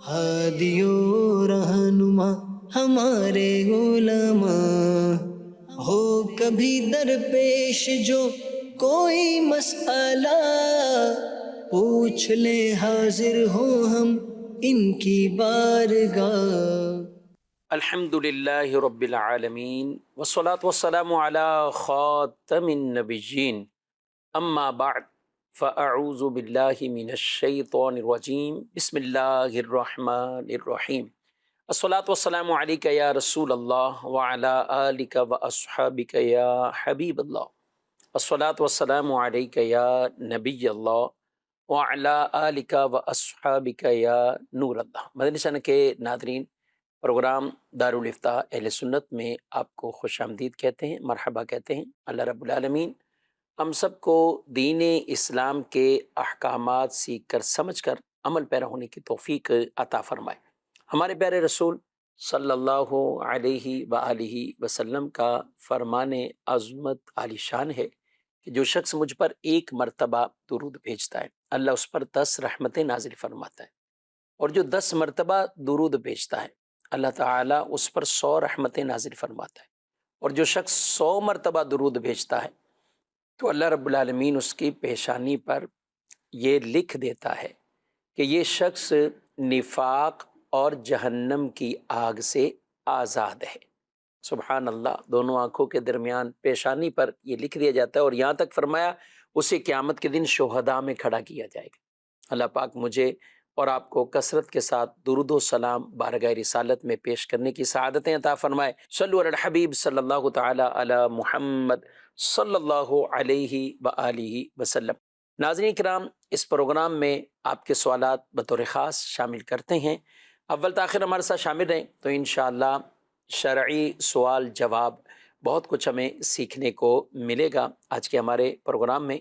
ہادیو رہنما ہمارے علماء، ہو کبھی درپیش جو کوئی مسئلہ، پوچھ لے حاضر ہو ہم ان کی بارگاہ۔ الحمد للہ رب العالمین والصلاة والسلام علی خاتم النبیین، اما بعد فاعوذ باللہ من الشیطان الرجیم، بسم اللہ الرحمن الرحیم۔ الصلاة والسلام علیک یا رسول اللہ وعلی آلک واصحابک یا حبیب اللہ، الصلاة والسلام علیک یا نبی اللہ وعلی آلک واصحابک یا نور اللہ۔ مدنی چینل کے ناظرین، پروگرام دارالافتاء اہل سنت میں آپ کو خوش آمدید کہتے ہیں، مرحبا کہتے ہیں۔ اللہ رب العالمین ہم سب کو دین اسلام کے احکامات سیکھ کر سمجھ کر عمل پیرا ہونے کی توفیق عطا فرمائے۔ ہمارے پیارے رسول صلی اللہ علیہ وآلہ وسلم کا فرمان عظمت عالی شان ہے کہ جو شخص مجھ پر ایک مرتبہ درود بھیجتا ہے، اللہ اس پر 10 رحمتیں نازل فرماتا ہے، اور جو 10 مرتبہ درود بھیجتا ہے، اللہ تعالیٰ اس پر 100 رحمتیں نازل فرماتا ہے، اور جو شخص 100 مرتبہ درود بھیجتا ہے تو اللہ رب العالمین اس کی پیشانی پر یہ لکھ دیتا ہے کہ یہ شخص نفاق اور جہنم کی آگ سے آزاد ہے۔ سبحان اللہ، دونوں آنکھوں کے درمیان پیشانی پر یہ لکھ دیا جاتا ہے، اور یہاں تک فرمایا اسے قیامت کے دن شہداء میں کھڑا کیا جائے گا۔ اللہ پاک مجھے اور آپ کو کثرت کے ساتھ درود و سلام بارگاہ رسالت میں پیش کرنے کی سعادتیں عطا فرمائے۔ صلو علی الحبیب صلی اللہ تعالی علی محمد صلی اللہ علیہ وآلہ وسلم۔ ناظرین کرام، اس پروگرام میں آپ کے سوالات بطور خاص شامل کرتے ہیں، اول تاخیر ہمارے ساتھ شامل رہیں تو انشاءاللہ شرعی سوال جواب بہت کچھ ہمیں سیکھنے کو ملے گا۔ آج کے ہمارے پروگرام میں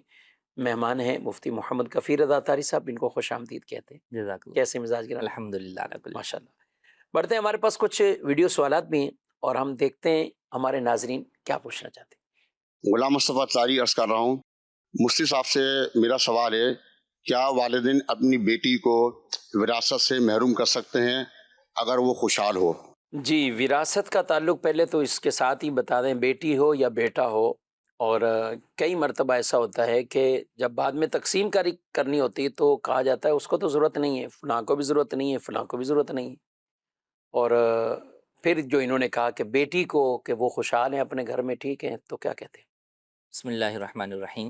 مہمان ہیں مفتی محمد کفیل رضا اطہاری صاحب، ان کو خوش آمدید کہتے ہیں۔ جزاک اللہ۔ کیسے مزاج گرا؟ الحمدللہ ماشاء اللہ۔ بڑھتے ہیں، ہمارے پاس کچھ ویڈیو سوالات بھی ہیں اور ہم دیکھتے ہیں ہمارے ناظرین کیا پوچھنا چاہتے ہیں۔ غلام مصطفیٰ اطہاری عرض کر رہا ہوں، مفتی صاحب سے میرا سوال ہے، کیا والدین اپنی بیٹی کو وراثت سے محروم کر سکتے ہیں اگر وہ خوشحال ہو؟ جی، وراثت کا تعلق پہلے تو اس کے ساتھ ہی بتا دیں، بیٹی ہو یا بیٹا ہو، اور کئی مرتبہ ایسا ہوتا ہے کہ جب بعد میں تقسیم کاری کرنی ہوتی ہے تو کہا جاتا ہے اس کو تو ضرورت نہیں ہے، فلاں کو بھی ضرورت نہیں ہے، فلاں کو بھی ضرورت نہیں ہے، اور پھر جو انہوں نے کہا کہ بیٹی کو کہ وہ خوشحال ہیں اپنے گھر میں، ٹھیک ہیں، تو کیا کہتے ہیں؟ بسم اللہ الرحمن الرحیم۔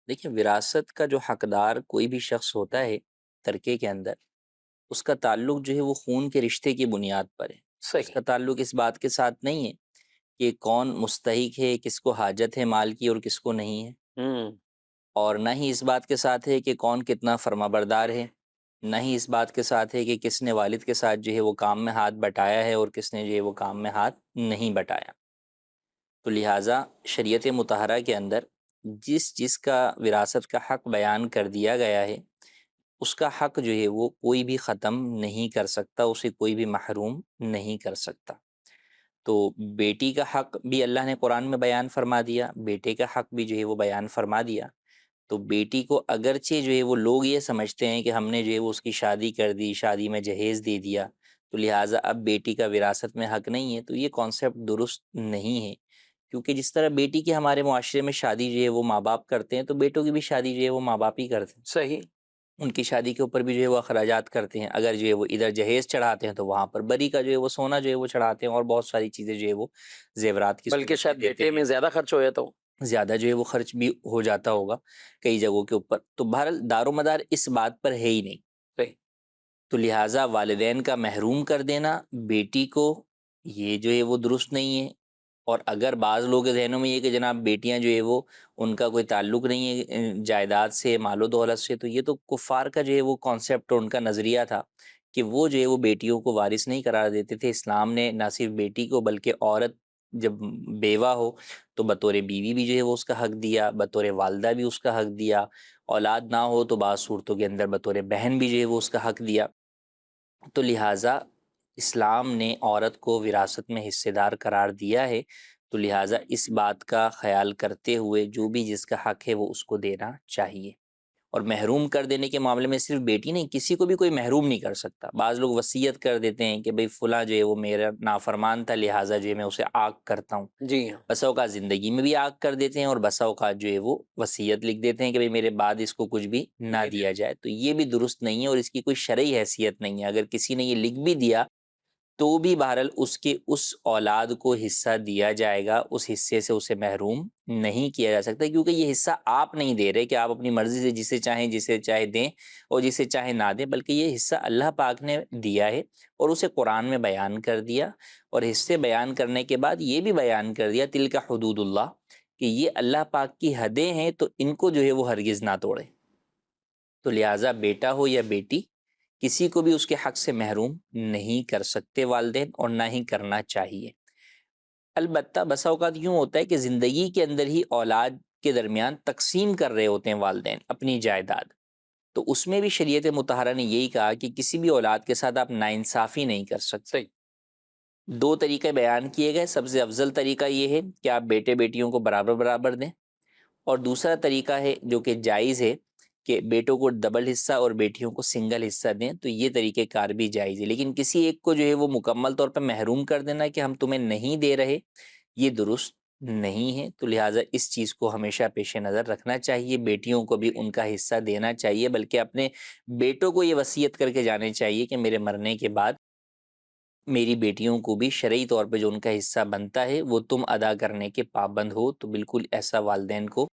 دیکھیں، وراثت کا جو حقدار کوئی بھی شخص ہوتا ہے ترکے کے اندر، اس کا تعلق جو ہے وہ خون کے رشتے کی بنیاد پر ہے۔ اس صحیح۔ کا تعلق اس بات کے ساتھ نہیں ہے کہ کون مستحق ہے، کس کو حاجت ہے مال کی اور کس کو نہیں ہے، ہوں، اور نہ ہی اس بات کے ساتھ ہے کہ کون کتنا فرما بردار ہے، نہ ہی اس بات کے ساتھ ہے کہ کس نے والد کے ساتھ جو ہے وہ کام میں ہاتھ بٹایا ہے اور کس نے جو ہے وہ کام میں ہاتھ نہیں بٹایا۔ تو لہٰذا شریعت مطہرہ کے اندر جس کا وراثت کا حق بیان کر دیا گیا ہے، اس کا حق جو ہے وہ کوئی بھی ختم نہیں کر سکتا، اسے کوئی بھی محروم نہیں کر سکتا۔ تو بیٹی کا حق بھی اللہ نے قرآن میں بیان فرما دیا، بیٹے کا حق بھی جو ہے وہ بیان فرما دیا۔ تو بیٹی کو اگرچہ جو ہے وہ لوگ یہ سمجھتے ہیں کہ ہم نے جو ہے وہ اس کی شادی کر دی، شادی میں جہیز دے دیا، تو لہٰذا اب بیٹی کا وراثت میں حق نہیں ہے، تو یہ کانسیپٹ درست نہیں ہے، کیونکہ جس طرح بیٹی کی ہمارے معاشرے میں شادی جو ہے وہ ماں باپ کرتے ہیں، تو بیٹوں کی بھی شادی جو ہے وہ ماں باپ ہی کرتے ہیں۔ صحیح۔ ان کی شادی کے اوپر بھی جو ہے وہ اخراجات کرتے ہیں، اگر جو ہے وہ ادھر جہیز چڑھاتے ہیں تو وہاں پر بری کا جو ہے وہ سونا جو ہے وہ چڑھاتے ہیں، اور بہت ساری چیزیں جو ہے وہ زیورات کی بلکہ صورت شاید میں دیتے بیٹے میں ہیں، زیادہ خرچ ہو جاتا ہو۔ زیادہ جو ہے وہ خرچ بھی ہو جاتا ہوگا کئی جگہوں کے اوپر۔ تو بہرحال دار و مدار اس بات پر ہے ہی نہیں، صحیح۔ تو لہٰذا والدین کا محروم کر دینا بیٹی کو، یہ جو ہے وہ درست نہیں ہے۔ اور اگر بعض لوگوں کے ذہنوں میں یہ کہ جناب بیٹیاں جو ہے وہ ان کا کوئی تعلق نہیں ہے جائیداد سے، مال و دولت سے، تو یہ تو کفار کا جو ہے وہ کانسیپٹ اور ان کا نظریہ تھا کہ وہ جو ہے وہ بیٹیوں کو وارث نہیں قرار دیتے تھے۔ اسلام نے نہ صرف بیٹی کو بلکہ عورت جب بیوہ ہو تو بطور بیوی بھی جو ہے وہ اس کا حق دیا، بطور والدہ بھی اس کا حق دیا، اولاد نہ ہو تو بعض صورتوں کے اندر بطور بہن بھی جو ہے وہ اس کا حق دیا۔ تو لہٰذا اسلام نے عورت کو وراثت میں حصے دار قرار دیا ہے، تو لہٰذا اس بات کا خیال کرتے ہوئے جو بھی جس کا حق ہے وہ اس کو دینا چاہیے۔ اور محروم کر دینے کے معاملے میں صرف بیٹی نہیں، کسی کو بھی کوئی محروم نہیں کر سکتا۔ بعض لوگ وصیت کر دیتے ہیں کہ بھئی فلاں جو ہے وہ میرا نافرمان تھا، لہٰذا جو ہے میں اسے آگ کرتا ہوں۔ جی ہاں، بسا اوقات زندگی میں بھی آگ کر دیتے ہیں، اور بسا اوقات جو ہے وہ وصیت لکھ دیتے ہیں کہ بھئی میرے بعد اس کو کچھ بھی نہ دیا جائے۔ تو یہ بھی درست نہیں ہے، اور اس کی کوئی شرعی حیثیت نہیں ہے۔ اگر کسی نے یہ لکھ بھی دیا تو بھی بہرحال اس کے اس اولاد کو حصہ دیا جائے گا، اس حصے سے اسے محروم نہیں کیا جا سکتا، کیونکہ یہ حصہ آپ نہیں دے رہے کہ آپ اپنی مرضی سے جسے چاہے دیں اور جسے چاہے نہ دیں، بلکہ یہ حصہ اللہ پاک نے دیا ہے اور اسے قرآن میں بیان کر دیا، اور حصے بیان کرنے کے بعد یہ بھی بیان کر دیا تلک حدود اللہ، کہ یہ اللہ پاک کی حدیں ہیں، تو ان کو جو ہے وہ ہرگز نہ توڑے۔ تو لہٰذا بیٹا ہو یا بیٹی، کسی کو بھی اس کے حق سے محروم نہیں کر سکتے والدین، اور نہ ہی کرنا چاہیے۔ البتہ بسا اوقات یوں ہوتا ہے کہ زندگی کے اندر ہی اولاد کے درمیان تقسیم کر رہے ہوتے ہیں والدین اپنی جائیداد، تو اس میں بھی شریعت مطہرہ نے یہی کہا کہ کسی بھی اولاد کے ساتھ آپ ناانصافی نہیں کر سکتے۔ صحیح، دو طریقے بیان کیے گئے۔ سب سے افضل طریقہ یہ ہے کہ آپ بیٹے بیٹیوں کو برابر برابر دیں، اور دوسرا طریقہ ہے جو کہ جائز ہے کہ بیٹوں کو ڈبل حصہ اور بیٹیوں کو سنگل حصہ دیں، تو یہ طریقہ کار بھی جائز ہے۔ لیکن کسی ایک کو جو ہے وہ مکمل طور پر محروم کر دینا کہ ہم تمہیں نہیں دے رہے، یہ درست نہیں ہے۔ تو لہٰذا اس چیز کو ہمیشہ پیش نظر رکھنا چاہیے، بیٹیوں کو بھی ان کا حصہ دینا چاہیے، بلکہ اپنے بیٹوں کو یہ وصیت کر کے جانے چاہیے کہ میرے مرنے کے بعد میری بیٹیوں کو بھی شرعی طور پہ جو ان کا حصہ بنتا ہے وہ تم ادا کرنے کے پابند ہو۔ تو بالکل ایسا والدین کو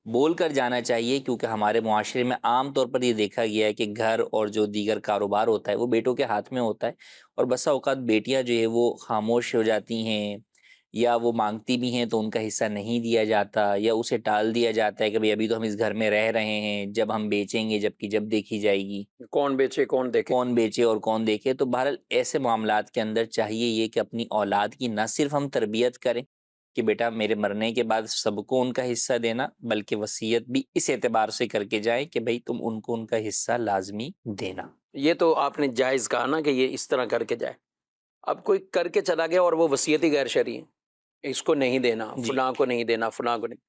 بول کر جانا چاہیے، کیونکہ ہمارے معاشرے میں عام طور پر یہ دیکھا گیا ہے کہ گھر اور جو دیگر کاروبار ہوتا ہے وہ بیٹوں کے ہاتھ میں ہوتا ہے، اور بسا اوقات بیٹیاں جو ہے وہ خاموش ہو جاتی ہیں، یا وہ مانگتی بھی ہیں تو ان کا حصہ نہیں دیا جاتا، یا اسے ٹال دیا جاتا ہے کہ بھئی ابھی تو ہم اس گھر میں رہ رہے ہیں، جب ہم بیچیں گے جبکہ جب دیکھی جائے گی، کون بیچے کون دیکھے۔ کون بیچے اور کون دیکھے۔ تو بہرحال ایسے معاملات کے اندر چاہیے یہ کہ اپنی اولاد کی نہ صرف ہم تربیت کریں کہ بیٹا میرے مرنے کے بعد سب کو ان کا حصہ دینا، بلکہ وصیت بھی اس اعتبار سے کر کے جائیں کہ بھئی تم ان کو ان کا حصہ لازمی دینا۔ یہ تو آپ نے جائز کہا نا کہ یہ اس طرح کر کے جائے۔ اب کوئی کر کے چلا گیا اور وہ وصیت ہی غیر شرعی ہے، اس کو نہیں دینا، جی، فلاں کو نہیں دینا، فلاں کو نہیں۔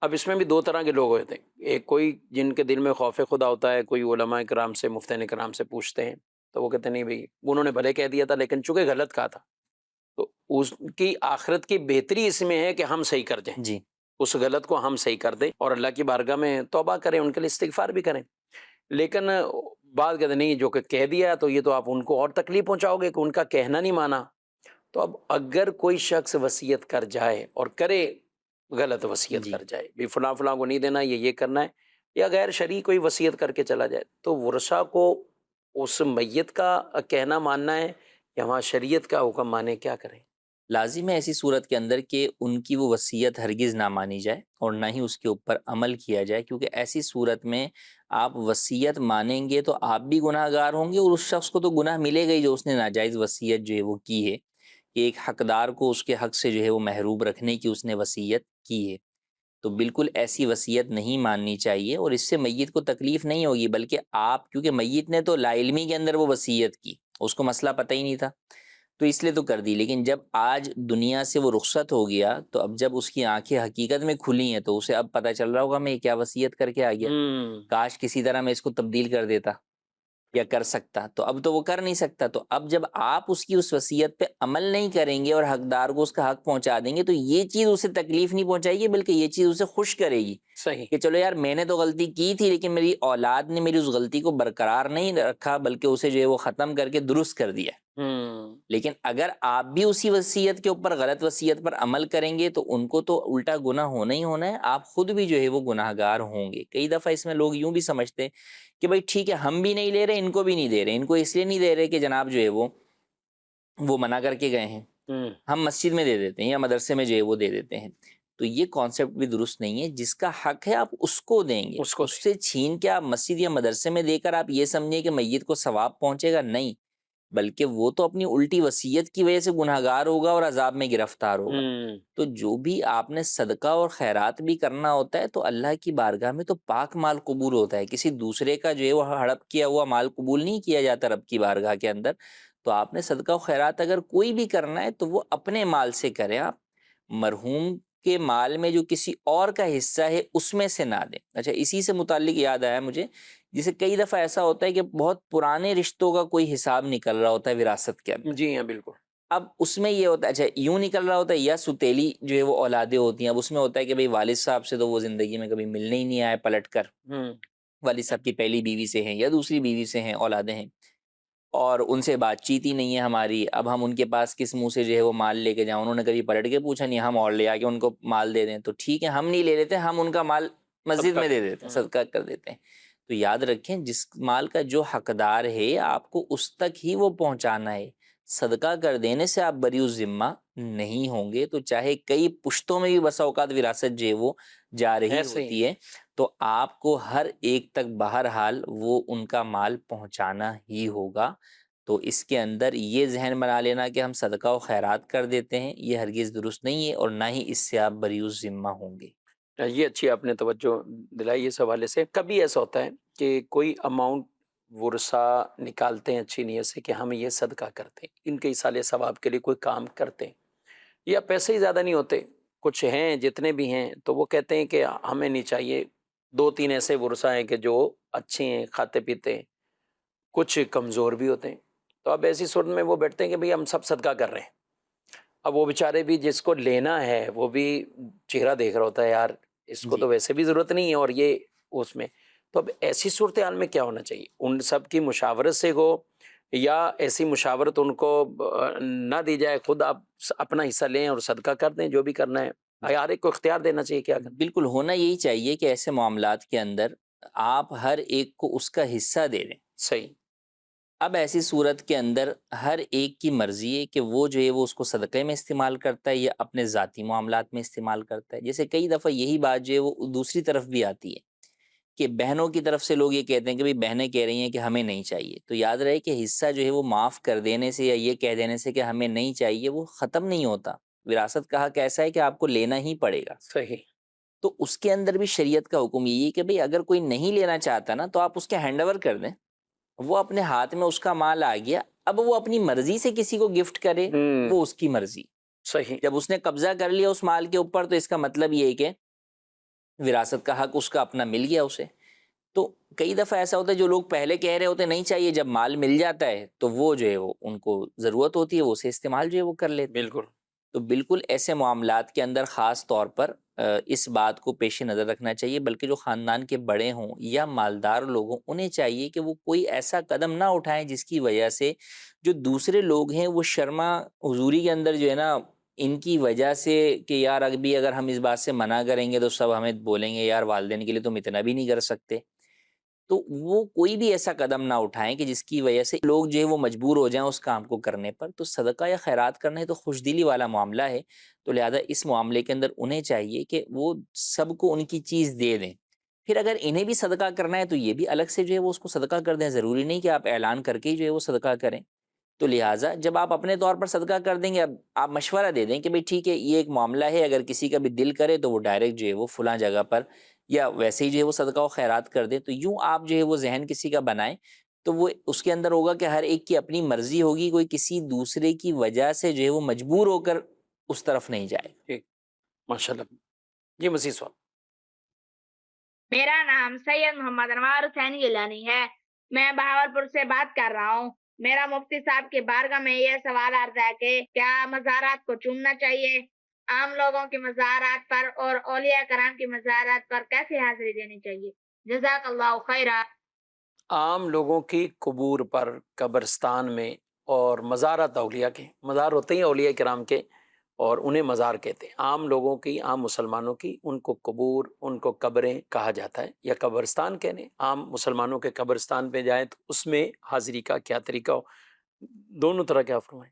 اب اس میں بھی دو طرح کے لوگ ہوتے ہیں، ایک کوئی جن کے دل میں خوف خدا ہوتا ہے، کوئی علماء کرام سے مفتین کرام سے پوچھتے ہیں تو وہ کہتے ہیں نہیں بھئی انہوں نے بھلے کہہ دیا تھا لیکن چونکہ غلط کہا تھا، تو اس کی آخرت کی بہتری اس میں ہے کہ ہم صحیح کر دیں، جی، اس غلط کو ہم صحیح کر دیں اور اللہ کی بارگاہ میں توبہ کریں، ان کے لیے استغفار بھی کریں۔ لیکن بعد کہتے ہیں نہیں جو کہ کہہ دیا تو یہ تو آپ ان کو اور تکلیف پہنچاؤ گے کہ ان کا کہنا نہیں مانا۔ تو اب اگر کوئی شخص وصیت کر جائے اور کرے غلط وصیت جی، کر جائے بھی فلاں فلاں کو نہیں دینا، یہ کرنا ہے، یا غیر شرعی کوئی وصیت کر کے چلا جائے، تو ورثہ کو اس میت کا کہنا ماننا ہے یا وہاں شریعت کا حکم مانے، کیا کریں؟ لازم ہے ایسی صورت کے اندر کہ ان کی وہ وصیت ہرگز نہ مانی جائے اور نہ ہی اس کے اوپر عمل کیا جائے، کیونکہ ایسی صورت میں آپ وصیت مانیں گے تو آپ بھی گناہ گار ہوں گے، اور اس شخص کو تو گناہ ملے گا ہی جو اس نے ناجائز وصیت جو ہے وہ کی ہے، کہ ایک حقدار کو اس کے حق سے جو ہے وہ محروم رکھنے کی اس نے وصیت کی ہے۔ تو بالکل ایسی وصیت نہیں ماننی چاہیے، اور اس سے میت کو تکلیف نہیں ہوگی، بلکہ آپ، کیونکہ میت نے تو لا علمی کے اندر وہ وصیت کی، اس کو مسئلہ پتہ ہی نہیں تھا تو اس لیے تو کر دی، لیکن جب آج دنیا سے وہ رخصت ہو گیا تو اب جب اس کی آنکھیں حقیقت میں کھلی ہیں تو اسے اب پتہ چل رہا ہوگا میں کیا وصیت کر کے آ گیا، کاش کسی طرح میں اس کو تبدیل کر دیتا یا کر سکتا، تو اب تو وہ کر نہیں سکتا۔ تو اب جب آپ اس کی اس وصیت پہ عمل نہیں کریں گے اور حقدار کو اس کا حق پہنچا دیں گے، تو یہ چیز اسے تکلیف نہیں پہنچائے گی، بلکہ یہ چیز اسے خوش کرے گی صحیح، کہ چلو یار میں نے تو غلطی کی تھی، لیکن میری اولاد نے میری اس غلطی کو برقرار نہیں رکھا، بلکہ اسے جو ہے وہ ختم کر کے درست کر دیا۔ لیکن اگر آپ بھی اسی وصیت کے اوپر غلط وصیت پر عمل کریں گے تو ان کو تو الٹا گناہ ہونا ہی ہونا ہے، آپ خود بھی جو ہے وہ گناہ گار ہوں گے۔ کئی دفعہ اس میں لوگ یوں بھی سمجھتے ہیں کہ بھائی ٹھیک ہے ہم بھی نہیں لے رہے، ان کو بھی نہیں دے رہے، ان کو اس لیے نہیں دے رہے کہ جناب جو ہے وہ منع کر کے گئے ہیں، ہم مسجد میں دے دیتے ہیں یا مدرسے میں جو ہے وہ دے دیتے ہیں۔ تو یہ کانسیپٹ بھی درست نہیں ہے، جس کا حق ہے آپ اس کو دیں گے، اس کو اس سے چھین کے آپ مسجد یا مدرسے میں دے کر آپ یہ سمجھیں کہ میت کو ثواب پہنچے گا، نہیں، بلکہ وہ تو اپنی الٹی وصیت کی وجہ سے گناہگار ہوگا اور عذاب میں گرفتار ہوگا۔ تو جو بھی آپ نے صدقہ اور خیرات بھی کرنا ہوتا ہے تو اللہ کی بارگاہ میں تو پاک مال قبول ہوتا ہے، کسی دوسرے کا جو ہے وہ ہڑپ کیا ہوا مال قبول نہیں کیا جاتا رب کی بارگاہ کے اندر۔ تو آپ نے صدقہ و خیرات اگر کوئی بھی کرنا ہے تو وہ اپنے مال سے کریں، آپ مرحوم کے مال میں جو کسی اور کا حصہ ہے اس میں سے نہ دیں. اچھا، اسی سے متعلق یاد آیا مجھے، جسے کئی دفعہ ایسا ہوتا ہے کہ بہت پرانے رشتوں کا کوئی حساب نکل رہا ہوتا ہے وراثت کے اندر. جی ہاں بالکل. اب اس میں یہ ہوتا ہے، اچھا یوں نکل رہا ہوتا ہے، یا ستیلی جو ہے وہ اولادیں ہوتی ہیں. اب اس میں ہوتا ہے کہ بھئی والد صاحب سے تو وہ زندگی میں کبھی ملنے ہی نہیں آئے پلٹ کر، ہوں والد صاحب کی پہلی بیوی سے ہیں یا دوسری بیوی سے ہیں، اولادیں ہیں، اور ان سے بات چیت ہی نہیں ہے ہماری. اب ہم ان کے پاس کس منہ سے جو ہے وہ مال لے کے جائیں؟ انہوں نے کبھی پلٹ کے پوچھا نہیں، ہم اور لے آ کے ان کو مال دے دیں تو ٹھیک ہے، ہم نہیں لے لیتے، ہم ان کا مال مسجد میں دے دیتے ہیں، صدقہ کر دیتے ہیں. تو یاد رکھیں، جس مال کا جو حقدار ہے آپ کو اس تک ہی وہ پہنچانا ہے. صدقہ کر دینے سے آپ بری الذمہ نہیں ہوں گے. تو چاہے کئی پشتوں میں بھی بسا اوقات وراثت جو ہے وہ جا رہی ایسے ہی. ہوتی ہے، تو آپ کو ہر ایک تک بہرحال وہ ان کا مال پہنچانا ہی ہوگا. تو اس کے اندر یہ ذہن بنا لینا کہ ہم صدقہ و خیرات کر دیتے ہیں، یہ ہرگز درست نہیں ہے، اور نہ ہی اس سے آپ بری الذمہ ہوں گے. یہ اچھی آپ نے توجہ دلائی اس حوالے سے. کبھی ایسا ہوتا ہے کہ کوئی اماؤنٹ ورثہ نکالتے ہیں اچھی نیت سے کہ ہم یہ صدقہ کرتے ہیں، ان کے ایصال ثواب کے لیے کوئی کام کرتے ہیں، یا پیسے ہی زیادہ نہیں ہوتے، کچھ ہیں جتنے بھی ہیں تو وہ کہتے ہیں کہ ہمیں نہیں چاہیے. 2-3 ایسے ورثہ ہیں کہ جو اچھے ہیں، کھاتے پیتے ہیں، کچھ کمزور بھی ہوتے ہیں. تو اب ایسی صورت میں وہ بیٹھتے ہیں کہ بھئی ہم سب صدقہ کر رہے ہیں. اب وہ بیچارے بھی جس کو لینا ہے وہ بھی چہرہ دیکھ رہا ہوتا ہے، یار اس کو جی، تو ویسے بھی ضرورت نہیں ہے اور یہ اس میں. تو اب ایسی صورتحال میں کیا ہونا چاہیے؟ ان سب کی مشاورت سے ہو، یا ایسی مشاورت ان کو نہ دی جائے، خود آپ اپنا حصہ لیں اور صدقہ کر دیں جو بھی کرنا ہے؟ ہر ایک کو اختیار دینا چاہیے کیا کرنا؟ بالکل ہونا یہی چاہیے کہ ایسے معاملات کے اندر آپ ہر ایک کو اس کا حصہ دے دیں. صحیح. اب ایسی صورت کے اندر ہر ایک کی مرضی ہے کہ وہ جو ہے وہ اس کو صدقے میں استعمال کرتا ہے یا اپنے ذاتی معاملات میں استعمال کرتا ہے. جیسے کئی دفعہ یہی بات جو ہے وہ دوسری طرف بھی آتی ہے کہ بہنوں کی طرف سے لوگ یہ کہتے ہیں کہ بھئی بہنیں کہہ رہی ہیں کہ ہمیں نہیں چاہیے. تو یاد رہے کہ حصہ جو ہے وہ معاف کر دینے سے یا یہ کہہ دینے سے کہ ہمیں نہیں چاہیے وہ ختم نہیں ہوتا. وراثت کا حق ایسا ہے کہ آپ کو لینا ہی پڑے گا. صحیح. تو اس کے اندر بھی شریعت کا حکم یہی ہے کہ بھئی اگر کوئی نہیں لینا چاہتا نا تو آپ اس کے ہینڈ اوور کر دیں. وہ اپنے ہاتھ میں اس کا مال آ گیا، اب وہ اپنی مرضی سے کسی کو گفٹ کرے وہ اس کی مرضی. صحیح. جب اس نے قبضہ کر لیا اس مال کے اوپر تو اس کا مطلب یہ ہے کہ وراثت کا حق اس کا اپنا مل گیا اسے. تو کئی دفعہ ایسا ہوتا ہے جو لوگ پہلے کہہ رہے ہوتے نہیں چاہیے، جب مال مل جاتا ہے تو وہ جو ہے وہ ان کو ضرورت ہوتی ہے وہ اسے استعمال جو ہے وہ کر لیتے ہیں. بالکل. تو بالکل ایسے معاملات کے اندر خاص طور پر اس بات کو پیش نظر رکھنا چاہیے، بلکہ جو خاندان کے بڑے ہوں یا مالدار لوگ ہوں انہیں چاہیے کہ وہ کوئی ایسا قدم نہ اٹھائیں جس کی وجہ سے جو دوسرے لوگ ہیں وہ شرما حضوری کے اندر جو ہے نا ان کی وجہ سے کہ یار ابھی اگر ہم اس بات سے منع کریں گے تو سب ہمیں بولیں گے یار والدین کے لیے تم اتنا بھی نہیں کر سکتے. تو وہ کوئی بھی ایسا قدم نہ اٹھائیں کہ جس کی وجہ سے لوگ جو ہے وہ مجبور ہو جائیں اس کام کو کرنے پر. تو صدقہ یا خیرات کرنا ہے تو خوش دلی والا معاملہ ہے، تو لہذا اس معاملے کے اندر انہیں چاہیے کہ وہ سب کو ان کی چیز دے دیں. پھر اگر انہیں بھی صدقہ کرنا ہے تو یہ بھی الگ سے جو ہے وہ اس کو صدقہ کر دیں. ضروری نہیں کہ آپ اعلان کر کے ہی جو ہے وہ صدقہ کریں. تو لہٰذا جب آپ اپنے طور پر صدقہ کر دیں گے، اب آپ مشورہ دے دیں کہ بھئی ٹھیک ہے یہ ایک معاملہ ہے، اگر کسی کا بھی دل کرے تو وہ ڈائریکٹ جو ہے وہ فلاں جگہ پر یا ویسے ہی جو ہے وہ صدقہ و خیرات کر دیں. تو یوں آپ جو ہے وہ ذہن کسی کا بنائیں تو وہ اس کے اندر ہوگا کہ ہر ایک کی اپنی مرضی ہوگی، کوئی کسی دوسرے کی وجہ سے جو ہے وہ مجبور ہو کر اس طرف نہیں جائے. ٹھیک. ماشاء اللہ. جی مزید سوال. میرا نام سید محمد انوار حسین گیلانی ہے. میں بہاولپور سے بات کر رہا ہوں. میرا مفتی صاحب کی بارگاہ میں یہ سوال عرض ہے کہ کیا مزارات کو چومنا چاہیے؟ عام لوگوں کی مزارات پر اور اولیاء کرام کی مزارات پر کیسے حاضری دینی چاہیے؟ جزاک اللہ خیرہ. عام لوگوں کی قبور پر، قبرستان میں، اور مزارات اولیاء کے، مزار ہوتے ہیں اولیاء کرام کے اور انہیں مزار کہتے ہیں. عام لوگوں کی، عام مسلمانوں کی، ان کو قبور، ان کو قبریں کہا جاتا ہے یا قبرستان کہنے. عام مسلمانوں کے قبرستان پہ جائیں تو اس میں حاضری کا کیا طریقہ ہو؟ دونوں طرح کیا فرمائیں؟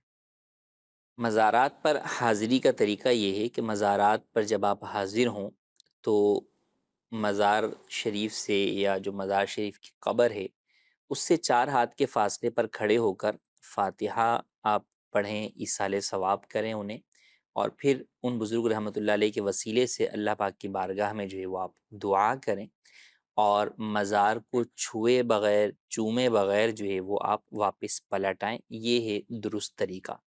مزارات پر حاضری کا طریقہ یہ ہے کہ مزارات پر جب آپ حاضر ہوں تو مزار شریف سے یا جو مزار شریف کی قبر ہے اس سے 4 ہاتھ کے فاصلے پر کھڑے ہو کر فاتحہ آپ پڑھیں، ایصال ثواب کریں انہیں، اور پھر ان بزرگ رحمۃ اللہ علیہ کے وسیلے سے اللہ پاک کی بارگاہ میں جو ہے وہ آپ دعا کریں، اور مزار کو چھوئے بغیر چومے بغیر جو ہے وہ آپ واپس پلٹ آئیں. یہ ہے درست طریقہ.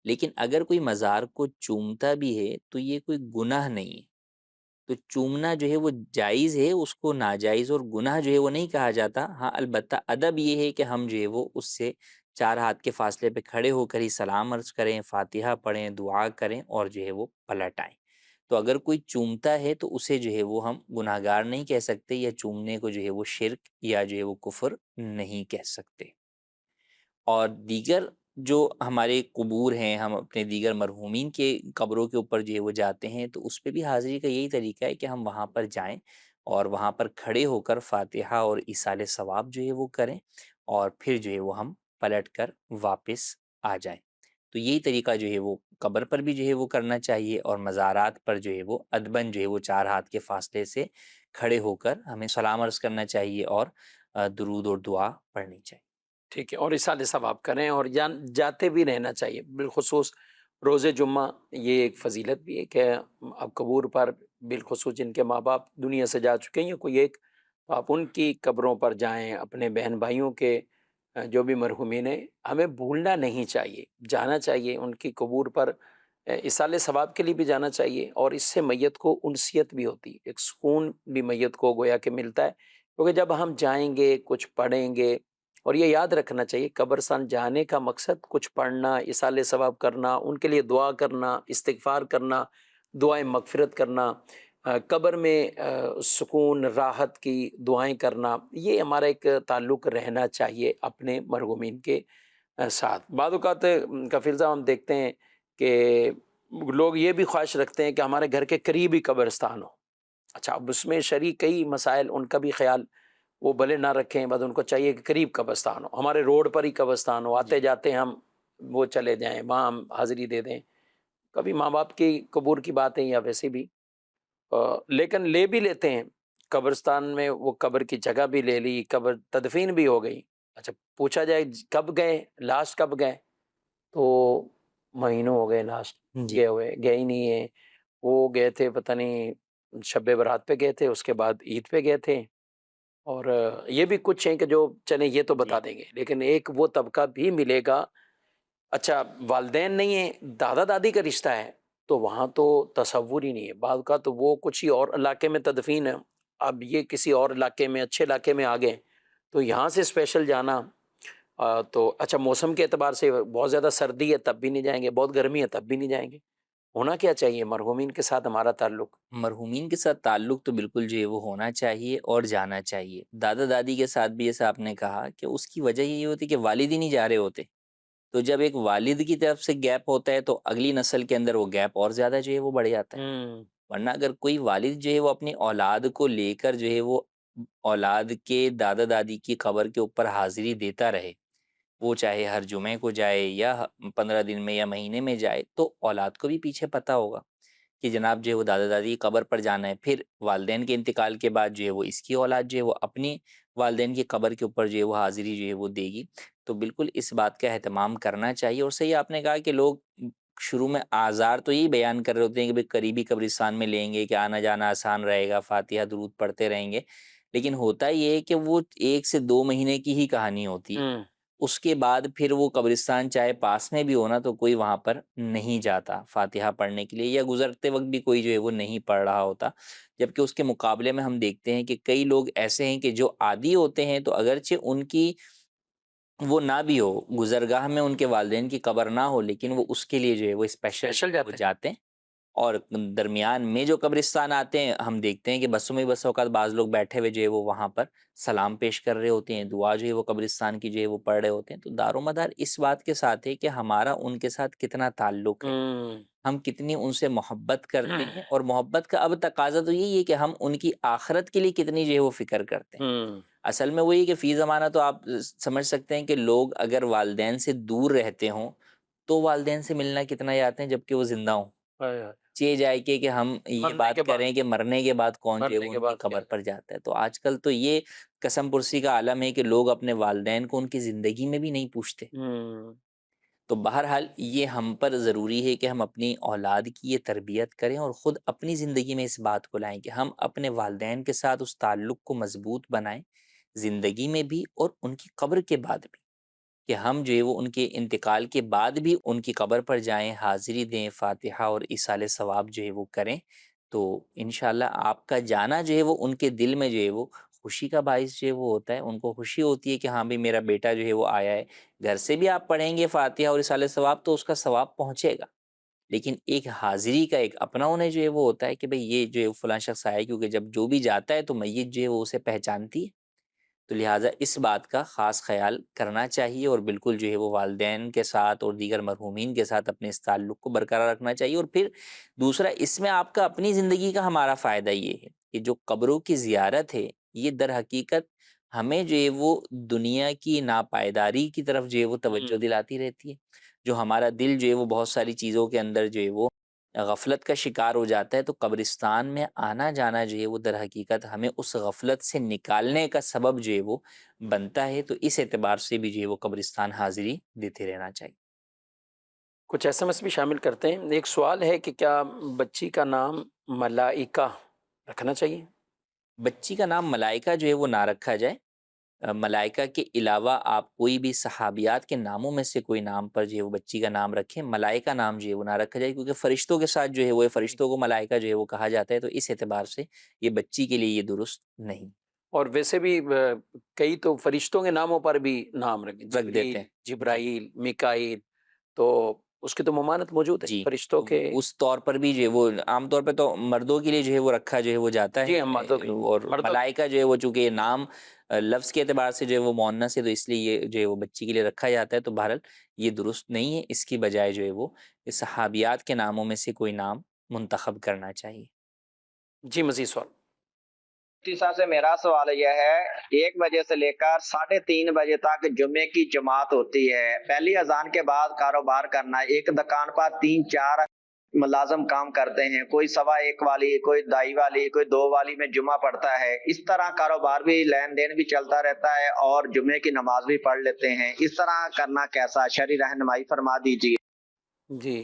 لیکن اگر کوئی مزار کو چومتا بھی ہے تو یہ کوئی گناہ نہیں ہے، تو چومنا جو ہے وہ جائز ہے، اس کو ناجائز اور گناہ جو ہے وہ نہیں کہا جاتا۔ ہاں البتہ ادب یہ ہے کہ ہم جو ہے وہ اس سے 4 ہاتھ کے فاصلے پہ کھڑے ہو کر ہی سلام عرض کریں، فاتحہ پڑھیں، دعا کریں اور جو ہے وہ پلٹ آئیں۔ تو اگر کوئی چومتا ہے تو اسے جو ہے وہ ہم گناہ گار نہیں کہہ سکتے، یا چومنے کو جو ہے وہ شرک یا جو ہے وہ کفر نہیں کہہ سکتے۔ اور دیگر جو ہمارے قبور ہیں، ہم اپنے دیگر مرحومین کے قبروں کے اوپر جو ہے وہ جاتے ہیں، تو اس پہ بھی حاضری کا یہی طریقہ ہے کہ ہم وہاں پر جائیں اور وہاں پر کھڑے ہو کر فاتحہ اور ایصال ثواب جو ہے وہ کریں، اور پھر جو ہے وہ ہم پلٹ کر واپس آ جائیں۔ تو یہی طریقہ جو ہے وہ قبر پر بھی جو ہے وہ کرنا چاہیے، اور مزارات پر جو ہے وہ ادباً جو ہے وہ 4 ہاتھ کے فاصلے سے کھڑے ہو کر ہمیں سلام عرض کرنا چاہیے اور درود اور دعا پڑھنی چاہیے۔ ٹھیک ہے، اور اِصال ثواب کریں اور جاتے بھی رہنا چاہیے، بالخصوص روز جمعہ۔ یہ ایک فضیلت بھی ہے کہ اب قبور پر بالخصوص جن کے ماں باپ دنیا سے جا چکے ہیں یا کوئی ایک، تو آپ ان کی قبروں پر جائیں، اپنے بہن بھائیوں کے جو بھی مرحومین ہیں، ہمیں بھولنا نہیں چاہیے، جانا چاہیے ان کی قبور پر، اِصال ثواب کے لیے بھی جانا چاہیے، اور اس سے میت کو انسیت بھی ہوتی ہے، ایک سکون بھی میت کو گویا کہ ملتا ہے، کیونکہ جب ہم جائیں گے کچھ پڑھیں گے، اور یہ یاد رکھنا چاہیے قبرستان جانے کا مقصد کچھ پڑھنا، اِصال ثواب کرنا، ان کے لیے دعا کرنا، استغفار کرنا، دعائیں مغفرت کرنا، قبر میں سکون راحت کی دعائیں کرنا، یہ ہمارا ایک تعلق رہنا چاہیے اپنے مرحومین کے ساتھ۔ بعض اوقات کفیل صاحب ہم دیکھتے ہیں کہ لوگ یہ بھی خواہش رکھتے ہیں کہ ہمارے گھر کے قریب ہی قبرستان ہو۔ اچھا، اب اس میں شرعی کئی مسائل، ان کا بھی خیال وہ بھلے نہ رکھیں، بس ان کو چاہیے کہ قریب قبرستان ہو، ہمارے روڈ پر ہی قبرستان ہو، آتے جاتے ہم وہ چلے جائیں، وہاں ہم حاضری دے دیں۔ کبھی ماں باپ کی قبور کی باتیں یا ویسے بھی لیکن لے بھی لیتے ہیں قبرستان میں، وہ قبر کی جگہ بھی لے لی، قبر تدفین بھی ہو گئی۔ اچھا، پوچھا جائے کب گئے، لاسٹ کب گئے، تو مہینوں ہو گئے لاسٹ جی گئے ہوئے، گئے ہی نہیں ہیں۔ وہ گئے تھے پتہ نہیں شب برات پہ گئے تھے، اس کے بعد عید پہ گئے تھے، اور یہ بھی کچھ ہیں کہ جو چلیں یہ تو بتا دیں گے، لیکن ایک وہ طبقہ بھی ملے گا۔ اچھا، والدین نہیں ہیں، دادا دادی کا رشتہ ہے، تو وہاں تو تصور ہی نہیں ہے، بعض کا تو وہ کچھ ہی اور علاقے میں تدفین ہے، اب یہ کسی اور علاقے میں، اچھے علاقے میں آ گئے، تو یہاں سے اسپیشل جانا تو اچھا موسم کے اعتبار سے بہت زیادہ سردی ہے تب بھی نہیں جائیں گے، بہت گرمی ہے تب بھی نہیں جائیں گے۔ ہونا کیا چاہیے مرحومین کے ساتھ ہمارا تعلق؟ مرحومین کے ساتھ تعلق تو بالکل جو ہے وہ ہونا چاہیے اور جانا چاہیے۔ دادا دادی کے ساتھ بھی جیسا آپ نے کہا کہ اس کی وجہ یہ ہوتی کہ والد ہی نہیں جا رہے ہوتے، تو جب ایک والد کی طرف سے گیپ ہوتا ہے تو اگلی نسل کے اندر وہ گیپ اور زیادہ جو ہے وہ بڑھ جاتا ہے۔ ورنہ اگر کوئی والد جو ہے وہ اپنی اولاد کو لے کر جو ہے وہ اولاد کے دادا دادی کی قبر کے اوپر حاضری دیتا رہے، وہ چاہے ہر جمعے کو جائے یا 15 دن میں یا مہینے میں جائے، تو اولاد کو بھی پیچھے پتہ ہوگا کہ جناب جو ہے وہ دادا دادی کی قبر پر جانا ہے۔ پھر والدین کے انتقال کے بعد جو ہے وہ اس کی اولاد جو ہے وہ اپنی والدین کی قبر کے اوپر جو ہے وہ حاضری جو ہے وہ دے گی۔ تو بالکل اس بات کا اہتمام کرنا چاہیے۔ اور صحیح آپ نے کہا کہ لوگ شروع میں آزار تو یہی بیان کر رہے ہوتے ہیں کہ بھئی قریبی قبرستان میں لیں گے کہ آنا جانا آسان رہے گا، فاتحہ درود پڑھتے رہیں گے، لیکن ہوتا یہ ہے کہ وہ 1 سے 2 مہینے کی ہی کہانی ہوتی ہے۔ اس کے بعد پھر وہ قبرستان چاہے پاس میں بھی ہونا تو کوئی وہاں پر نہیں جاتا فاتحہ پڑھنے کے لیے، یا گزرتے وقت بھی کوئی جو ہے وہ نہیں پڑھ رہا ہوتا۔ جبکہ اس کے مقابلے میں ہم دیکھتے ہیں کہ کئی لوگ ایسے ہیں کہ جو عادی ہوتے ہیں، تو اگرچہ ان کی وہ نہ بھی ہو، گزرگاہ میں ان کے والدین کی قبر نہ ہو، لیکن وہ اس کے لیے جو ہے وہ اسپیشل جاتے ہیں۔ اور درمیان میں جو قبرستان آتے ہیں، ہم دیکھتے ہیں کہ بسوں میں بس اوقات بعض لوگ بیٹھے ہوئے جو ہے وہ وہاں پر سلام پیش کر رہے ہوتے ہیں، دعا جو ہے وہ قبرستان کی جو ہے وہ پڑھ رہے ہوتے ہیں۔ تو دار و مدار اس بات کے ساتھ ہے کہ ہمارا ان کے ساتھ کتنا تعلق ہے، ہم کتنی ان سے محبت کرتے ہیں، اور محبت کا اب تقاضا تو یہی ہے کہ ہم ان کی آخرت کے لیے کتنی جو ہے وہ فکر کرتے ہیں۔ اصل میں وہی کہ فی زمانہ تو آپ سمجھ سکتے ہیں کہ لوگ اگر والدین سے دور رہتے ہوں تو والدین سے ملنا کتنا چاہتے ہیں جبکہ وہ زندہ ہوں۔ چاہے جائے کہ ہم یہ بات کریں کہ مرنے کے بعد کون جو ہے وہ ان کی قبر پر جاتا ہے۔ تو آج کل تو یہ قسم پرسی کا عالم ہے کہ لوگ اپنے والدین کو ان کی زندگی میں بھی نہیں پوچھتے۔ تو بہرحال یہ ہم پر ضروری ہے کہ ہم اپنی اولاد کی یہ تربیت کریں اور خود اپنی زندگی میں اس بات کو لائیں کہ ہم اپنے والدین کے ساتھ اس تعلق کو مضبوط بنائیں، زندگی میں بھی اور ان کی قبر کے بعد بھی، کہ ہم جو ہے وہ ان کے انتقال کے بعد بھی ان کی قبر پر جائیں، حاضری دیں، فاتحہ اور ایصال ثواب جو ہے وہ کریں، تو انشاءاللہ آپ کا جانا جو ہے وہ ان کے دل میں جو ہے وہ خوشی کا باعث جو ہے وہ ہوتا ہے. ان کو خوشی ہوتی ہے کہ ہاں بھی میرا بیٹا جو ہے وہ آیا ہے. گھر سے بھی آپ پڑھیں گے فاتحہ اور ایصال ثواب تو اس کا ثواب پہنچے گا، لیکن ایک حاضری کا ایک اپنا ہونا جو ہے وہ ہوتا ہے کہ بھئی یہ جو ہے فلاں شخص آیا ہے، کیونکہ جب جو بھی جاتا ہے تو میت جو ہے وہ اسے پہچانتی ہے. تو لہٰذا اس بات کا خاص خیال کرنا چاہیے، اور بالکل جو ہے وہ والدین کے ساتھ اور دیگر مرحومین کے ساتھ اپنے اس تعلق کو برقرار رکھنا چاہیے. اور پھر دوسرا، اس میں آپ کا اپنی زندگی کا ہمارا فائدہ یہ ہے کہ جو قبروں کی زیارت ہے یہ در حقیقت ہمیں جو ہے وہ دنیا کی ناپائیداری کی طرف جو ہے وہ توجہ دلاتی رہتی ہے. جو ہمارا دل جو ہے وہ بہت ساری چیزوں کے اندر جو ہے وہ غفلت کا شکار ہو جاتا ہے، تو قبرستان میں آنا جانا جو ہے وہ در حقیقت ہمیں اس غفلت سے نکالنے کا سبب جو ہے وہ بنتا ہے. تو اس اعتبار سے بھی جو ہے وہ قبرستان حاضری دیتے رہنا چاہیے. کچھ ایس ایم ایس بھی شامل کرتے ہیں. ایک سوال ہے کہ کیا بچی کا نام ملائکہ رکھنا چاہیے؟ بچی کا نام ملائکہ جو ہے وہ نہ رکھا جائے. ملائکہ کے علاوہ آپ کوئی بھی صحابیات کے ناموں میں سے کوئی نام پر جو ہے وہ بچی کا نام رکھیں. ملائکہ نام جو ہے وہ نہ رکھا جائے، کیونکہ فرشتوں کے ساتھ جو ہے وہ فرشتوں کو ملائکہ جو ہے وہ کہا جاتا ہے. تو اس اعتبار سے یہ بچی کے لیے یہ درست نہیں. اور ویسے بھی کئی تو فرشتوں کے ناموں پر بھی نام رکھ دیتے ہیں. جبرائیل، میکائیل، تو اس کی تو ممانت موجود ہے جی، فرشتوں کے. اس طور پر بھی جو ہے وہ عام طور پہ تو مردوں کے لیے جو ہے وہ رکھا جو ہے وہ جاتا جی ہے. ہم مردوں کے اور ملائکہ جو ہے وہ چونکہ یہ نام لفظ کے اعتبار سے جو ہے وہ مؤنث ہے، تو اس لیے یہ جو ہے وہ بچی کے لیے رکھا جاتا ہے. تو بہرحال یہ درست نہیں ہے. اس کی بجائے جو ہے وہ صحابیات کے ناموں میں سے کوئی نام منتخب کرنا چاہیے. جی مزید سوال. مفتی صاحب سے میرا سوال یہ ہے، 1 بجے سے لے کر 3:30 بجے تک جمعے کی جماعت ہوتی ہے. پہلی اذان کے بعد کاروبار کرنا، ایک دکان پر 3-4 ملازم کام کرتے ہیں، کوئی 1.15 والی، کوئی 2.5 والی، کوئی 2 والی میں جمعہ پڑھتا ہے. اس طرح کاروبار بھی، لین دین بھی چلتا رہتا ہے اور جمعے کی نماز بھی پڑھ لیتے ہیں. اس طرح کرنا کیسا؟ شرعی رہنمائی فرما دیجیے. جی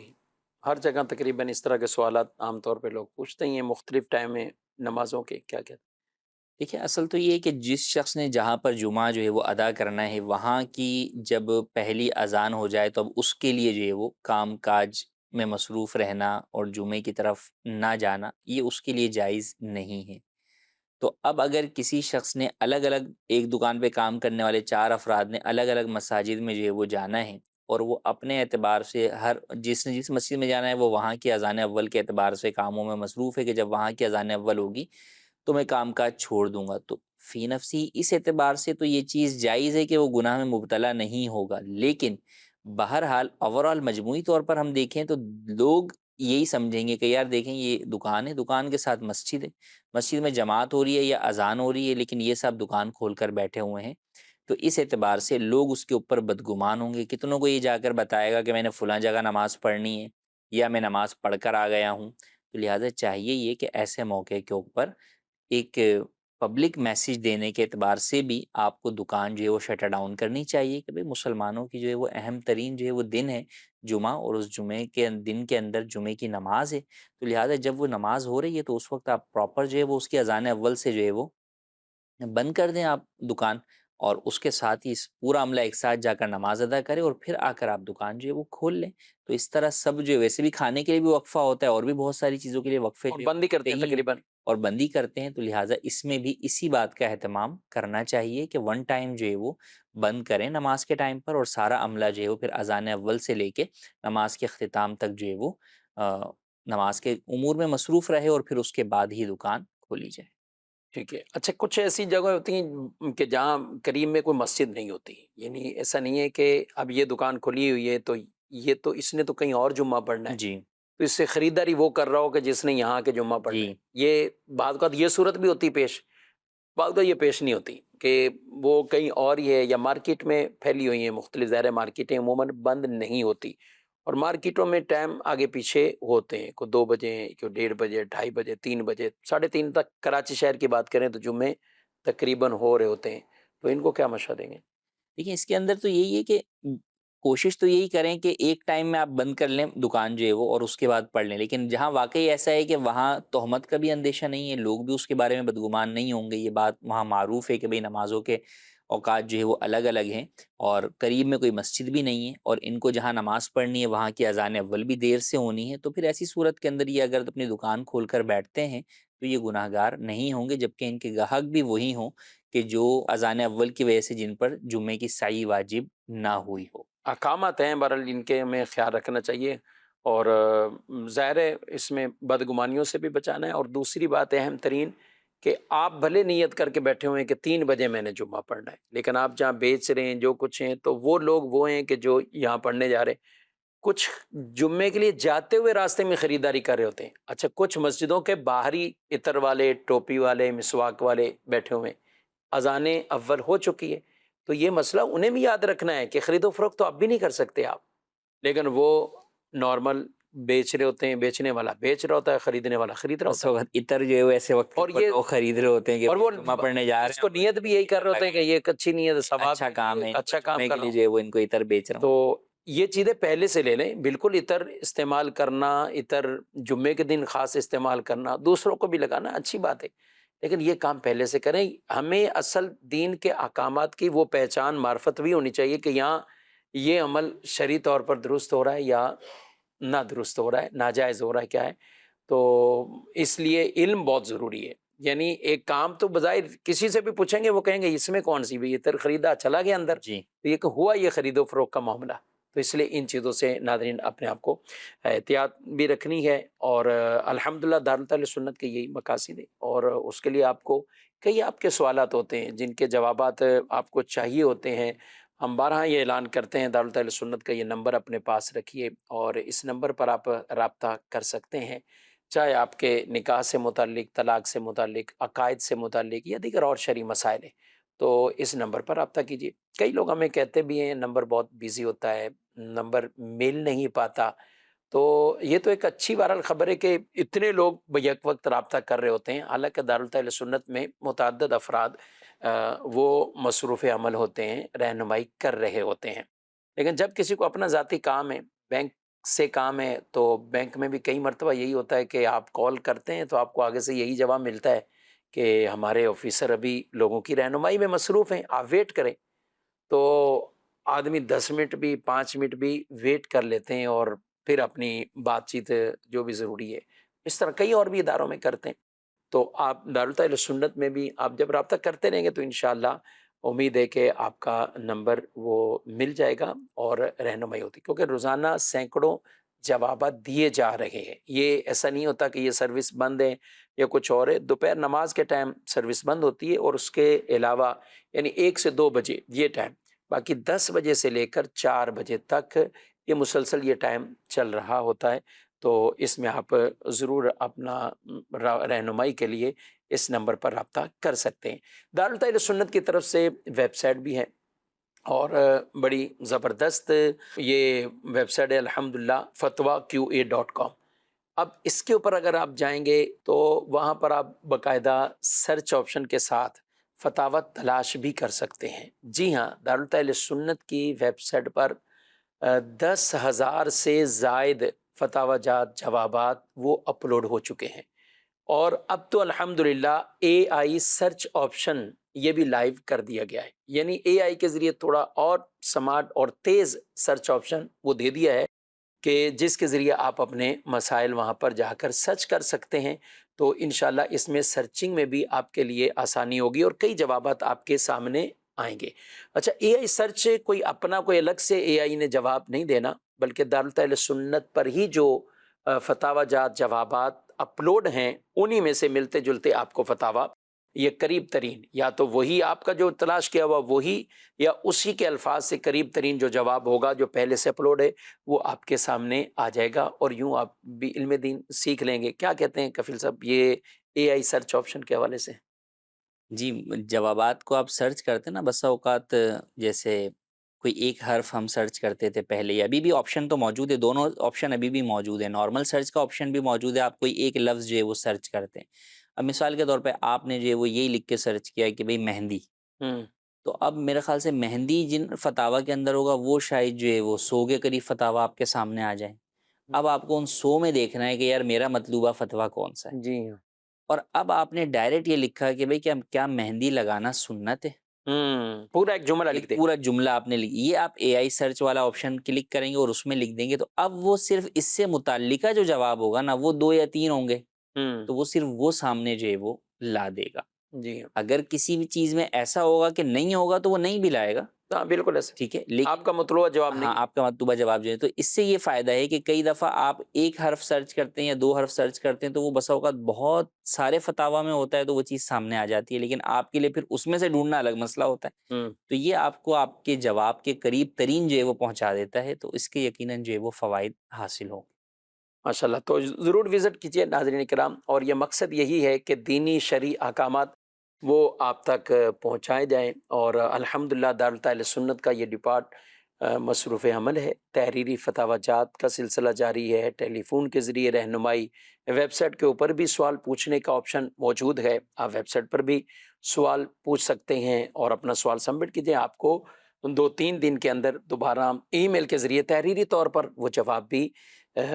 ہر جگہ تقریباً اس طرح کے سوالات عام طور پہ لوگ پوچھتے ہیں مختلف ٹائم میں نمازوں کے. کیا کہتے ہیں؟ دیکھیں، اصل تو یہ ہے کہ جس شخص نے جہاں پر جمعہ جو ہے وہ ادا کرنا ہے، وہاں کی جب پہلی اذان ہو جائے تو اب اس کے لیے جو ہے وہ کام کاج میں مصروف رہنا اور جمعے کی طرف نہ جانا یہ اس کے لیے جائز نہیں ہے. تو اب اگر کسی شخص نے الگ الگ، ایک دکان پہ کام کرنے والے 4 افراد نے الگ الگ مساجد میں جو ہے وہ جانا ہے، اور وہ اپنے اعتبار سے جس نے جس مسجد میں جانا ہے وہ وہاں کی اذان اول کے اعتبار سے کاموں میں مصروف ہے کہ جب وہاں کی اذان اول ہوگی تو میں کام کاج چھوڑ دوں گا، تو فی نفسی اس اعتبار سے تو یہ چیز جائز ہے کہ وہ گناہ میں مبتلا نہیں ہوگا. لیکن بہرحال اوورآل مجموعی طور پر ہم دیکھیں تو لوگ یہی سمجھیں گے کہ یار دیکھیں یہ دکان ہے، دکان کے ساتھ مسجد ہے، مسجد میں جماعت ہو رہی ہے یا اذان ہو رہی ہے، لیکن یہ سب دکان کھول کر بیٹھے ہوئے ہیں. تو اس اعتبار سے لوگ اس کے اوپر بدگمان ہوں گے. کتنوں کو یہ جا کر بتائے گا کہ میں نے فلاں جگہ نماز پڑھنی ہے یا میں نماز پڑھ کر آ گیا ہوں. تو لہٰذا چاہیے یہ کہ ایسے موقع کے اوپر ایک پبلک میسیج دینے کے اعتبار سے بھی آپ کو دکان جو ہے وہ شٹر ڈاؤن کرنی چاہیے کہ بھئی مسلمانوں کی جو ہے وہ اہم ترین جو ہے وہ دن ہے جمعہ، اور اس جمعے کے دن کے اندر جمعے کی نماز ہے. تو لہٰذا جب وہ نماز ہو رہی ہے تو اس وقت آپ پراپر جو ہے وہ اس کی اذان اول سے جو ہے وہ بند کر دیں آپ دکان، اور اس کے ساتھ ہی پورا عملہ ایک ساتھ جا کر نماز ادا کرے اور پھر آ کر آپ دکان جو ہے وہ کھول لیں. تو اس طرح سب جو ہے ویسے بھی کھانے کے لیے بھی وقفہ ہوتا ہے اور بھی بہت ساری چیزوں کے لیے وقفے اور بند ہی کرتے ہیں تقریباً. اور بندی کرتے ہیں. تو لہٰذا اس میں بھی اسی بات کا اہتمام کرنا چاہیے کہ ون ٹائم جو ہے وہ بند کریں نماز کے ٹائم پر، اور سارا عملہ جو ہے وہ پھر اذان اول سے لے کے نماز کے اختتام تک جو ہے وہ نماز کے امور میں مصروف رہے اور پھر اس کے بعد ہی دکان کھولی جائے. ٹھیک ہے. اچھا کچھ ایسی جگہ ہوتی ہیں کہ جہاں قریب میں کوئی مسجد نہیں ہوتی، یعنی ایسا نہیں ہے کہ اب یہ دکان کھلی ہوئی ہے تو یہ تو اس نے تو کہیں اور جمعہ پڑھنا ہے، جی تو اس سے خریداری وہ کر رہا ہو کہ جس نے یہاں کے جمعہ پڑھنا ہے. یہ بعض اوقات یہ صورت بھی ہوتی پیش، بعض اوقات یہ پیش نہیں ہوتی کہ وہ کہیں اور ہی ہے یا مارکیٹ میں پھیلی ہوئی ہیں مختلف ظاہر مارکیٹیں عموماً بند نہیں ہوتی، اور مارکیٹوں میں ٹائم آگے پیچھے ہوتے ہیں، کوئی 2 بجے، کوئی 1:30 بجے، 2:30 بجے، 3 بجے، 3:30 تک. کراچی شہر کی بات کریں تو جمعے تقریباً ہو رہے ہوتے ہیں. تو ان کو کیا مشورہ دیں گے؟ دیکھیں اس کے اندر تو یہی ہے کہ کوشش تو یہی کریں کہ ایک ٹائم میں آپ بند کر لیں دکان جو ہے وہ اور اس کے بعد پڑھ لیں. لیکن جہاں واقعی ایسا ہے کہ وہاں تہمت کا بھی اندیشہ نہیں ہے، لوگ بھی اس کے بارے میں بدگمان نہیں ہوں گے، یہ بات وہاں معروف ہے کہ بھئی نمازوں کے اوقات جو ہے وہ الگ الگ ہیں، اور قریب میں کوئی مسجد بھی نہیں ہے، اور ان کو جہاں نماز پڑھنی ہے وہاں کی اذان اول بھی دیر سے ہونی ہے، تو پھر ایسی صورت کے اندر یہ اگر اپنی دکان کھول کر بیٹھتے ہیں تو یہ گناہ گار نہیں ہوں گے، جبکہ ان کے گاہک بھی وہی ہوں کہ جو اذان اول کی وجہ سے جن پر جمعے کی سعی واجب نہ ہوئی ہو۔ احکامات ہیں بہرحال، ان کے ہمیں خیال رکھنا چاہیے، اور ظاہر ہے اس میں بدگمانیوں سے بھی بچانا ہے۔ اور دوسری بات اہم ترین کہ آپ بھلے نیت کر کے بیٹھے ہوئے ہیں کہ 3 بجے میں نے جمعہ پڑھنا ہے، لیکن آپ جہاں بیچ رہے ہیں جو کچھ ہیں تو وہ لوگ وہ ہیں کہ جو یہاں پڑھنے جا رہے ہیں، کچھ جمعے کے لیے جاتے ہوئے راستے میں خریداری کر رہے ہوتے ہیں۔ اچھا، کچھ مسجدوں کے باہری عطر والے، ٹوپی والے، مسواک والے بیٹھے ہوئے ہیں، اذان اول ہو چکی ہے، تو یہ مسئلہ انہیں بھی یاد رکھنا ہے کہ خرید و فروخت تو اب بھی نہیں کر سکتے آپ، لیکن وہ نارمل بیچ رہے ہوتے ہیں، بیچنے والا بیچ رہا ہوتا ہے، خریدنے والا خرید رہا اس ہوتا ہے، وقت عطر جو ہے وہ ایسے وقت اور پر یہ لوگ خرید رہے ہوتے ہیں کہ اور وہ جمعہ پڑھنے جا رہے اس ہیں، کو نیت بھی یہی کر رہے ہوتے ہیں کہ یہ ایک اچھی نیت، ثواب اچھا کام ہے، اچھا کام جمعے کر کے رہا لیے ہوں۔ جو ہے وہ ان کو عطر بیچ رہا ہوں۔ تو یہ چیزیں پہلے سے لے لیں، بالکل عطر استعمال کرنا، عطر جمعے کے دن خاص استعمال کرنا، دوسروں کو بھی لگانا اچھی بات ہے، لیکن یہ کام پہلے سے کریں۔ ہمیں اصل دین کے احکامات کی وہ پہچان، معرفت بھی ہونی چاہیے کہ یہاں یہ عمل شرعی طور پر درست ہو رہا ہے یا نہ درست ہو رہا ہے، ناجائز ہو رہا ہے، کیا ہے۔ تو اس لیے علم بہت ضروری ہے۔ یعنی ایک کام تو بظاہر کسی سے بھی پوچھیں گے وہ کہیں گے اس میں کون سی بھی عطر خریدا چلا گیا اندر، جی، تو یہ کہ ہوا یہ خرید و فروخت کا معاملہ۔ تو اس لیے ان چیزوں سے ناظرین اپنے آپ کو احتیاط بھی رکھنی ہے، اور الحمدللہ دارالتعلیم سنت کے یہی مقاصد ہے، اور اس کے لیے آپ کو کئی آپ کے سوالات ہوتے ہیں جن کے جوابات آپ کو چاہیے ہوتے ہیں۔ ہم بارہا یہ اعلان کرتے ہیں، دارالتعلیم سنت کا یہ نمبر اپنے پاس رکھیے، اور اس نمبر پر آپ رابطہ کر سکتے ہیں، چاہے آپ کے نکاح سے متعلق، طلاق سے متعلق، عقائد سے متعلق یا دیگر اور شرعی مسائل ہیں، تو اس نمبر پر رابطہ کیجیے۔ کئی لوگ ہمیں کہتے بھی ہیں نمبر بہت بیزی ہوتا ہے، نمبر مل نہیں پاتا، تو یہ تو ایک اچھی بہرحال خبر ہے کہ اتنے لوگ یک وقت رابطہ کر رہے ہوتے ہیں، حالانکہ دارالتعلیم سنت میں متعدد افراد وہ مصروف عمل ہوتے ہیں، رہنمائی کر رہے ہوتے ہیں، لیکن جب کسی کو اپنا ذاتی کام ہے، بینک سے کام ہے، تو بینک میں بھی کئی مرتبہ یہی ہوتا ہے کہ آپ کال کرتے ہیں تو آپ کو آگے سے یہی جواب ملتا ہے کہ ہمارے آفیسر ابھی لوگوں کی رہنمائی میں مصروف ہیں، آپ ویٹ کریں۔ تو آدمی 10 منٹ بھی، 5 منٹ بھی ویٹ کر لیتے ہیں، اور پھر اپنی بات چیت جو بھی ضروری ہے اس طرح کئی اور بھی اداروں میں کرتے ہیں۔ تو آپ دارالتعلیم سنت میں بھی آپ جب رابطہ کرتے رہیں گے تو انشاءاللہ امید ہے کہ آپ کا نمبر وہ مل جائے گا اور رہنمائی ہوتی، کیونکہ روزانہ سینکڑوں جوابات دیے جا رہے ہیں۔ یہ ایسا نہیں ہوتا کہ یہ سروس بند ہے یا کچھ اور ہے، دوپہر نماز کے ٹائم سروس بند ہوتی ہے، اور اس کے علاوہ یعنی 1 سے 2 بجے یہ ٹائم، باقی 10 بجے سے لے کر 4 بجے تک یہ مسلسل یہ ٹائم چل رہا ہوتا ہے۔ تو اس میں آپ ضرور اپنا رہنمائی کے لیے اس نمبر پر رابطہ کر سکتے ہیں۔ دارالتعلیم سنت کی طرف سے ویب سائٹ بھی ہے، اور بڑی زبردست یہ ویب سائٹ ہے الحمدللہ، fatwaqa.com۔ اب اس کے اوپر اگر آپ جائیں گے تو وہاں پر آپ باقاعدہ سرچ آپشن کے ساتھ فتاوی تلاش بھی کر سکتے ہیں۔ جی ہاں، دارالتعلیم سنت کی ویب سائٹ پر 10,000 سے زائد فتاوی جات، جوابات وہ اپلوڈ ہو چکے ہیں، اور اب تو الحمدللہ AI سرچ آپشن یہ بھی لائیو کر دیا گیا ہے، یعنی AI کے ذریعے تھوڑا اور سمارٹ اور تیز سرچ آپشن وہ دے دیا ہے کہ جس کے ذریعے آپ اپنے مسائل وہاں پر جا کر سرچ کر سکتے ہیں۔ تو انشاءاللہ اس میں سرچنگ میں بھی آپ کے لیے آسانی ہوگی، اور کئی جوابات آپ کے سامنے آئیں گے۔ اچھا، AI سرچ کوئی اپنا کوئی الگ سے AI نے جواب نہیں دینا، بلکہ دارالتعلیم سنت پر ہی جو فتاوی جات، جوابات اپلوڈ ہیں انہی میں سے ملتے جلتے آپ کو فتاوی یہ قریب ترین، یا تو وہی آپ کا جو تلاش کیا ہوا وہی، یا اسی کے الفاظ سے قریب ترین جو جواب ہوگا جو پہلے سے اپلوڈ ہے وہ آپ کے سامنے آ جائے گا، اور یوں آپ بھی علم دین سیکھ لیں گے۔ کیا کہتے ہیں کفیل صاحب یہ AI سرچ آپشن کے حوالے سے؟ جی، جوابات کو آپ سرچ کرتے نا، بسا اوقات جیسے کوئی ایک حرف ہم سرچ کرتے تھے پہلے، یا ابھی بھی آپشن تو موجود ہے، دونوں آپشن ابھی بھی موجود ہے، نارمل سرچ کا آپشن بھی موجود ہے، آپ کوئی ایک لفظ جو ہے وہ سرچ کرتے ہیں۔ اب مثال کے طور پہ آپ نے جو ہے وہ یہی لکھ کے سرچ کیا کہ بھئی مہندی، تو اب میرے خیال سے مہندی جن فتاوی کے اندر ہوگا وہ شاید جو ہے وہ 100 کے قریب فتاوی آپ کے سامنے آ جائیں۔ اب آپ کو ان 100 میں دیکھنا ہے کہ یار میرا مطلوبہ فتویٰ کون سا ہے، جی ہاں، اور اب آپ نے ڈائریکٹ یہ لکھا کہ بھئی کیا مہندی لگانا سنت ہے، پورا ایک جملہ لکھ ایک دیں. پورا جملہ آپ نے یہ آپ اے آئی سرچ والا آپشن کلک کریں گے اور اس میں لکھ دیں گے تو اب وہ صرف اس سے متعلقہ جو جواب ہوگا نا وہ 2 یا 3 ہوں گے تو وہ صرف وہ سامنے جو ہے وہ لا دے گا. جی اگر کسی بھی چیز میں ایسا ہوگا کہ نہیں ہوگا تو وہ نہیں بھی لائے گا. ہاں بالکل ایسا. ٹھیک ہے لیکن آپ کا مطلوبہ جواب ہاں نہیں. آپ کا مطلوبہ جواب جو ہے تو اس سے یہ فائدہ ہے کہ کئی دفعہ آپ ایک حرف سرچ کرتے ہیں یا 2 حرف سرچ کرتے ہیں تو وہ بسا اوقات بہت سارے فتاوا میں ہوتا ہے تو وہ چیز سامنے آ جاتی ہے لیکن آپ کے لیے پھر اس میں سے ڈھونڈنا الگ مسئلہ ہوتا ہے. تو یہ آپ کو آپ کے جواب کے قریب ترین جو ہے وہ پہنچا دیتا ہے تو اس کے یقیناً جو ہے وہ فوائد حاصل ہوں. ماشاء اللہ. تو ضرور وزٹ کیجیے ناظرین کرام اور یہ مقصد یہی ہے کہ دینی شرعی احکامات وہ آپ تک پہنچائے جائیں اور الحمدللہ دارالتعلیم سنت کا یہ ڈپارٹ مصروف عمل ہے. تحریری فتاوی جات کا سلسلہ جاری ہے. ٹیلی فون کے ذریعے رہنمائی. ویب سائٹ کے اوپر بھی سوال پوچھنے کا آپشن موجود ہے. آپ ویب سائٹ پر بھی سوال پوچھ سکتے ہیں اور اپنا سوال سبمٹ کیجیے. آپ کو 2-3 دن کے اندر دوبارہ ای میل کے ذریعے تحریری طور پر وہ جواب بھی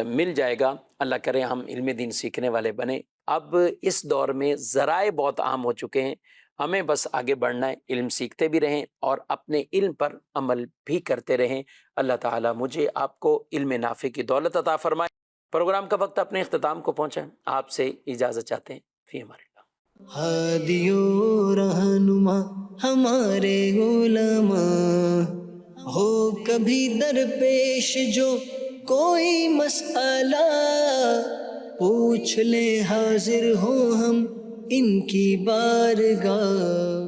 مل جائے گا. اللہ کرے ہم علم دین سیکھنے والے بنیں. اب اس دور میں ذرائع بہت عام ہو چکے ہیں. ہمیں بس آگے بڑھنا ہے. علم سیکھتے بھی رہیں اور اپنے علم پر عمل بھی کرتے رہیں. اللہ تعالیٰ مجھے آپ کو علم نافع کی دولت عطا فرمائے. پروگرام کا وقت اپنے اختتام کو پہنچا ہے. آپ سے اجازت چاہتے ہیں. فی امان اللہ. ہادی و رہنما ہمارے علماء ہو کبھی درپیش جو کوئی مسئلہ پوچھ لے حاضر ہو ہم ان کی بارگاہ.